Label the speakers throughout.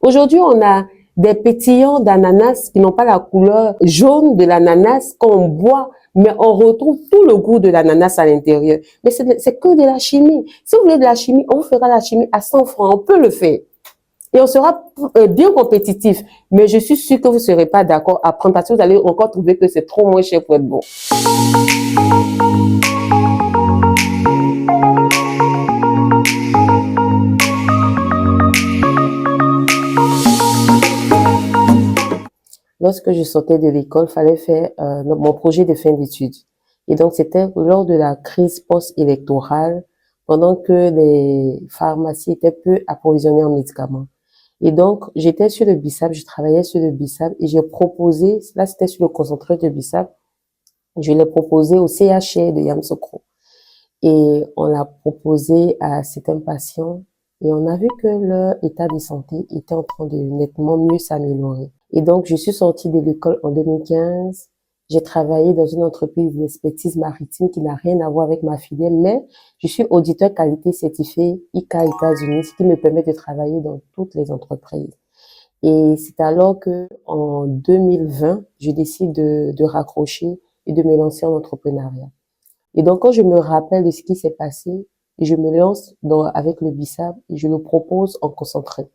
Speaker 1: Aujourd'hui, on a des pétillants d'ananas qui n'ont pas la couleur jaune de l'ananas qu'on boit, mais on retrouve tout le goût de l'ananas à l'intérieur. Mais c'est que de la chimie. Si vous voulez de la chimie, on vous fera la chimie à 100 francs. On peut le faire. Et on sera bien compétitif. Mais je suis sûre que vous ne serez pas d'accord à prendre parce que vous allez encore trouver que c'est trop moins cher pour être bon. Lorsque je sortais de l'école, il fallait faire mon projet de fin d'études. Et donc, c'était lors de la crise post-électorale, pendant que les pharmacies étaient peu approvisionnées en médicaments. Et donc, j'étais sur le BISAP, je travaillais sur le BISAP et j'ai proposé, là c'était sur le concentré de BISAP, je l'ai proposé au CHR de Yamoussoukro. Et on l'a proposé à certains patients et on a vu que leur état de santé était en train de nettement mieux s'améliorer. Et donc, je suis sortie de l'école en 2015. J'ai travaillé dans une entreprise d'expertise maritime qui n'a rien à voir avec ma filière, mais je suis auditeur qualité certifié ICA États-Unis, ce qui me permet de travailler dans toutes les entreprises. Et c'est alors que, en 2020, je décide de raccrocher et de me lancer en entrepreneuriat. Et donc, quand je me rappelle de ce qui s'est passé, je me lance avec le BISAP et je le propose en concentré.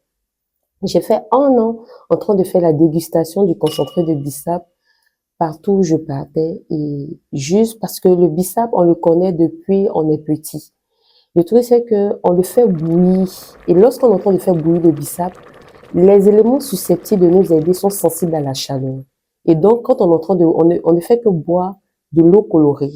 Speaker 1: J'ai fait 1 an en train de faire la dégustation du concentré de BISAP partout où je partais et juste parce que le BISAP, on le connaît depuis on est petit. Le truc, c'est que on le fait bouillir et lorsqu'on est en train de faire bouillir le BISAP, les éléments susceptibles de nous aider sont sensibles à la chaleur. Et donc, quand on est en train on ne fait que boire de l'eau colorée.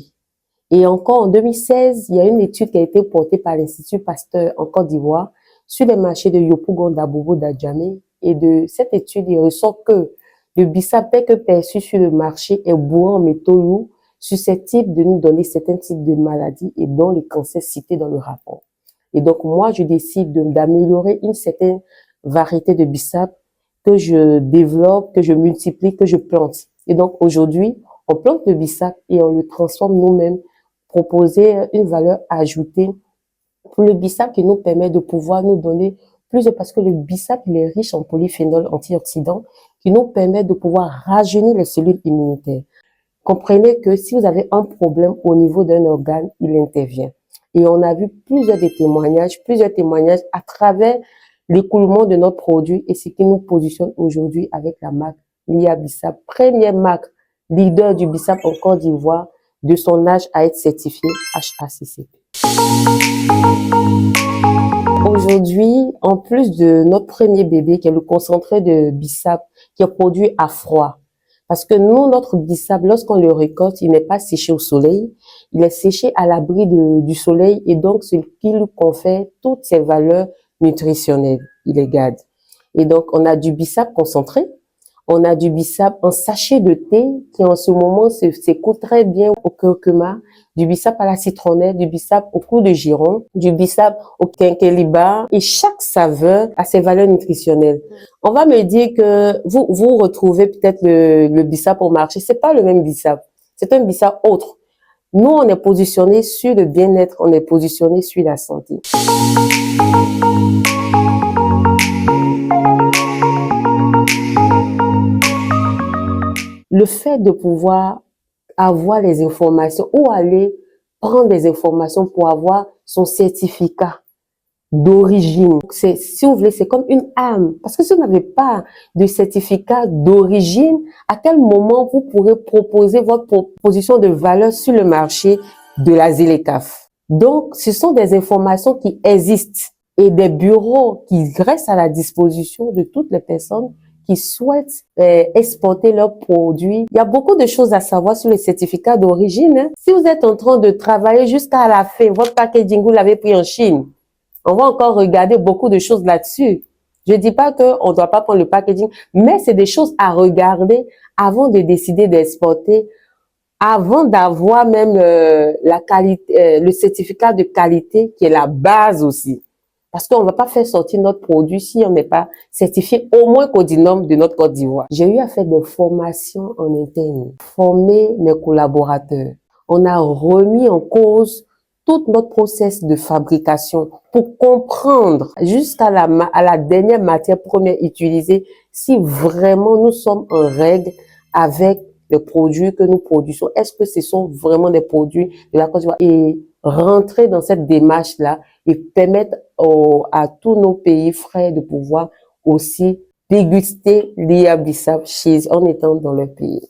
Speaker 1: Et encore en 2016, il y a une étude qui a été portée par l'Institut Pasteur en Côte d'Ivoire sur les marchés de Yopougon, d'Abobo, d'Adjamé. Et de cette étude, il ressort que le BISAP tel que perçu sur le marché est bourrant en métaux lourds, susceptible de nous donner certains types de maladies et dont les cancers cités dans le rapport. Et donc, moi, je décide d'améliorer une certaine variété de BISAP que je développe, que je multiplie, que je plante. Et donc, aujourd'hui, on plante le BISAP et on le transforme nous-mêmes, proposer une valeur ajoutée pour le BISAP qui nous permet de pouvoir nous donner plus de, parce que le BISAP, il est riche en polyphénol antioxydants qui nous permet de pouvoir rajeunir les cellules immunitaires. Comprenez que si vous avez un problème au niveau d'un organe, il intervient. Et on a vu plusieurs témoignages à travers l'écoulement de notre produit et ce qui nous positionne aujourd'hui avec la marque Lia BISAP, première marque leader du BISAP en Côte d'Ivoire, de son âge à être certifié HACCP. Aujourd'hui, en plus de notre premier bébé qui est le concentré de BISAP qui est produit à froid, parce que nous, notre BISAP, lorsqu'on le récolte, il n'est pas séché au soleil, il est séché à l'abri du soleil et donc ce qui lui confère toutes ses valeurs nutritionnelles, il les garde. Et donc, on a du BISAP concentré, on a du BISAP en sachet de thé qui en ce moment s'écoute très bien au curcuma, du BISAP à la citronnelle, du BISAP au clou de giron, du BISAP au quinqueliba et chaque saveur a ses valeurs nutritionnelles. On va me dire que vous retrouvez peut-être le BISAP au marché, c'est pas le même BISAP, c'est un BISAP autre. Nous, on est positionné sur le bien-être, on est positionné sur la santé. Le fait de pouvoir avoir les informations ou aller prendre des informations pour avoir son certificat d'origine. Si vous voulez, c'est comme une arme. Parce que si vous n'avez pas de certificat d'origine, à quel moment vous pourrez proposer votre proposition de valeur sur le marché de la ZLECAf? Donc, ce sont des informations qui existent et des bureaux qui restent à la disposition de toutes les personnes qui souhaitent exporter leurs produits. Il y a beaucoup de choses à savoir sur les certificats d'origine. Hein. Si vous êtes en train de travailler jusqu'à la fin, votre packaging, vous l'avez pris en Chine. On va encore regarder beaucoup de choses là-dessus. Je dis pas qu'on ne doit pas prendre le packaging, mais c'est des choses à regarder avant de décider d'exporter, avant d'avoir même la qualité, le certificat de qualité qui est la base aussi. Parce qu'on ne va pas faire sortir notre produit si on n'est pas certifié au moins Codinum de notre Côte d'Ivoire. J'ai eu à faire des formations en interne, former mes collaborateurs. On a remis en cause tout notre process de fabrication pour comprendre jusqu'à la dernière matière première utilisée si vraiment nous sommes en règle avec les produits que nous produisons. Est-ce que ce sont vraiment des produits de la Côte d'Ivoire? Et rentrer dans cette démarche-là et permettre à tous nos pays frères de pouvoir aussi déguster l'Iya-Bissau cheese en étant dans leur pays.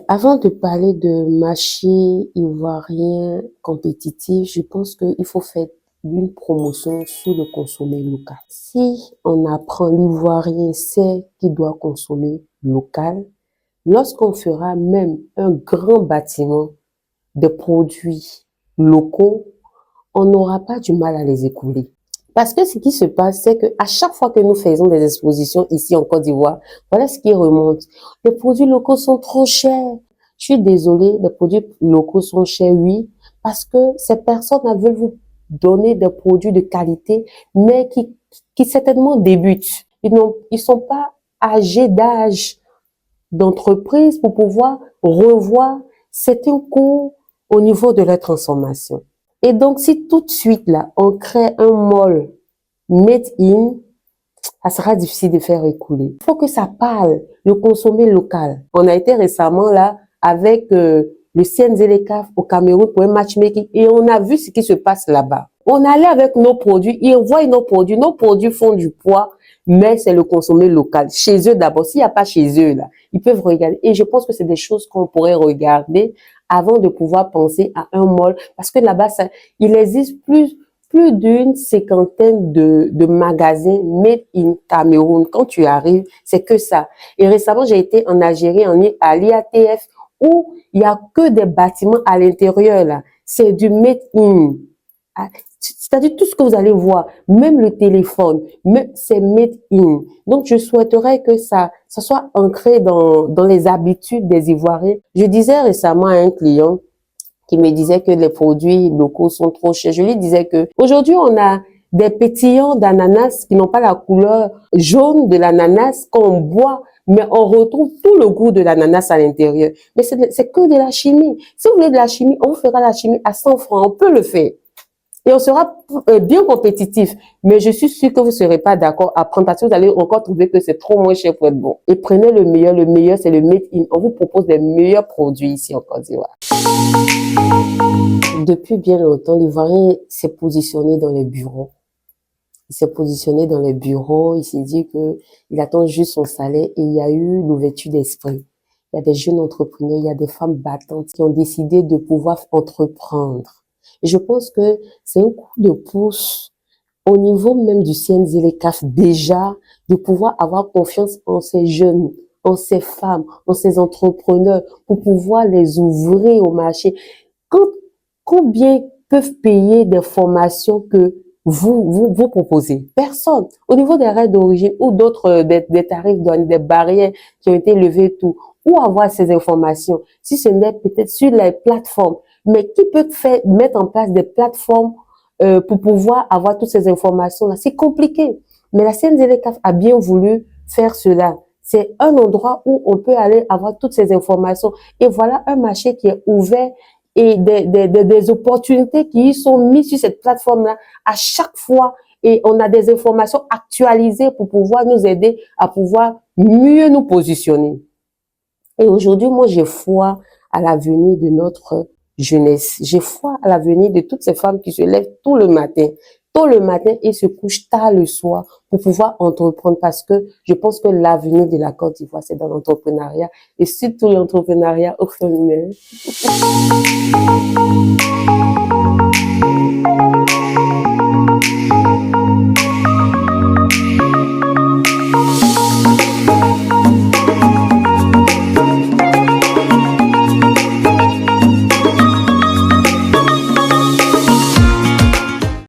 Speaker 1: Avant de parler de marché ivoirien compétitif, je pense qu'il faut faire une promotion sur le consommer local. Si on apprend l'Ivoirien sait qu'il doit consommer local, lorsqu'on fera même un grand bâtiment de produits locaux, on n'aura pas du mal à les écouler. Parce que ce qui se passe, c'est qu'à chaque fois que nous faisons des expositions ici en Côte d'Ivoire, voilà ce qui remonte. Les produits locaux sont trop chers. Je suis désolée, les produits locaux sont chers, oui, parce que ces personnes veulent vous donner des produits de qualité, mais qui certainement débutent. Ils sont pas âgés d'âge d'entreprise pour pouvoir revoir certains coûts au niveau de la transformation. Et donc, si tout de suite, là, on crée un mall made in, ça sera difficile de faire écouler. Il faut que ça parle, le consommer local. On a été récemment là avec le CNZLCAF au Cameroun pour un matchmaking et on a vu ce qui se passe là-bas. On allait avec nos produits, ils voient nos produits font du poids, mais c'est le consommer local. Chez eux d'abord, s'il n'y a pas chez eux là, ils peuvent regarder. Et je pense que c'est des choses qu'on pourrait regarder avant de pouvoir penser à un mall, parce que là-bas, il existe plus d'une cinquantaine de magasins made in Cameroun. Quand tu arrives, c'est que ça. Et récemment, j'ai été en Algérie, à l'IATF, où il y a que des bâtiments à l'intérieur là. C'est du made in. C'est-à-dire tout ce que vous allez voir, même le téléphone, c'est made in. Donc, je souhaiterais que ça soit ancré dans les habitudes des Ivoiriens. Je disais récemment à un client qui me disait que les produits locaux sont trop chers. Je lui disais que aujourd'hui, on a des pétillants d'ananas qui n'ont pas la couleur jaune de l'ananas qu'on boit, mais on retrouve tout le goût de l'ananas à l'intérieur. Mais c'est que de la chimie. Si vous voulez de la chimie, on vous fera la chimie à 100 francs. On peut le faire. Et on sera bien compétitif. Mais je suis sûre que vous ne serez pas d'accord à prendre parce que vous allez encore trouver que c'est trop moins cher pour être bon. Et prenez le meilleur. Le meilleur, c'est le made in. On vous propose les meilleurs produits ici en Côte d'Ivoire. Depuis bien longtemps, l'Ivoirien s'est positionné dans les bureaux. Il s'est positionné dans les bureaux. Il s'est dit que il attend juste son salaire et il y a eu l'ouverture d'esprit. Il y a des jeunes entrepreneurs, il y a des femmes battantes qui ont décidé de pouvoir entreprendre. Et je pense que c'est un coup de pouce au niveau même du CNZLCAF déjà de pouvoir avoir confiance en ces jeunes, en ces femmes, en ces entrepreneurs pour pouvoir les ouvrir au marché. Combien peuvent payer des formations que vous proposez? Personne. Au niveau des règles d'origine ou d'autres, des tarifs, des barrières qui ont été levées, tout. Où avoir ces informations? Si ce n'est peut-être sur les plateformes. Mais qui peut mettre en place des plateformes pour pouvoir avoir toutes ces informations-là? C'est compliqué. Mais la CNZLCAF a bien voulu faire cela. C'est un endroit où on peut aller avoir toutes ces informations. Et voilà un marché qui est ouvert et des opportunités qui y sont mises sur cette plateforme-là à chaque fois. Et on a des informations actualisées pour pouvoir nous aider à pouvoir mieux nous positionner. Et aujourd'hui, moi, j'ai foi à l'avenir de notre jeunesse. J'ai foi à l'avenir de toutes ces femmes qui se lèvent tôt le matin et se couchent tard le soir pour pouvoir entreprendre parce que je pense que l'avenir de la Côte d'Ivoire, c'est dans l'entrepreneuriat et surtout l'entrepreneuriat au féminin.